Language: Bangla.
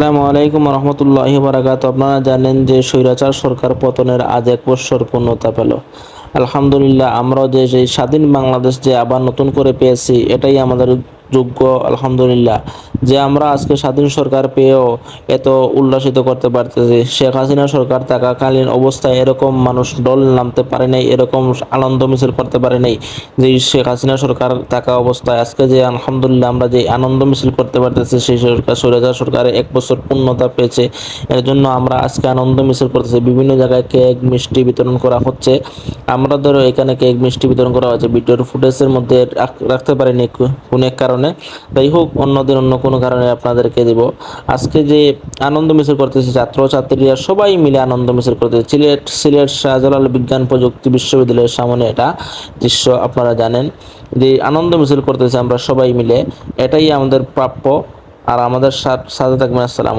আসসালামু আলাইকুম রহমতুল্লাহি বারাকাতুহু। আপনারা জানেন যে স্বৈরাচার সরকার পতনের আজ 1 বছর পূর্ণতা পেল। আলহামদুলিল্লাহ, আমরাও যে সেই স্বাধীন বাংলাদেশ যে আবার নতুন করে পেয়েছি, এটাই আমাদের যোগ্য। আলহামদুলিল্লাহ যে আমরা আজকে স্বাধীন সরকার পেয়েও এত উল্লাসিত করতে পারতেছি। শেখ হাসিনা সরকার থাকাকালীন অবস্থায় এরকম মানুষ ডল নামতে পারে নাই, এরকম আনন্দ মিছিল করতে পারে নাই। যে শেখ হাসিনা সরকার থাকা অবস্থায় আজকে যে আলহামদুলিল্লাহ আমরা যে আনন্দ মিছিল করতে পারতেছি, সেই সরকার স্বৈরাচার সরকারের 1 বছর পূর্ণতা পেয়েছে। এর জন্য আমরা আজকে আনন্দ মিছিল করতেছি। বিভিন্ন জায়গায় কেক মিষ্টি বিতরণ করা হচ্ছে। আমাদেরও এখানে কেক মিষ্টি বিতরণ করা হয়েছে। ভিডিওর ফুটেজের মধ্যে রাখতে পারিনি কোনো এক কারণে, তাই হোক অন্যদিন অন্য কোনো কারণে আপনাদেরকে দেব। আজকে যে আনন্দ মিছিল করতেছে, ছাত্রছাত্রীরা সবাই মিলে আনন্দ মিছিল করতেছে। সিলেট শাহজালাল বিজ্ঞান প্রযুক্তি বিশ্ববিদ্যালয়ের সামনে এটা দৃশ্য, আপনারা জানেন যে আনন্দ মিছিল করতেছে আমরা সবাই মিলে। এটাই আমাদের প্রাপ্য। আর আমাদের সাথে থাকবেন। আসসালাম।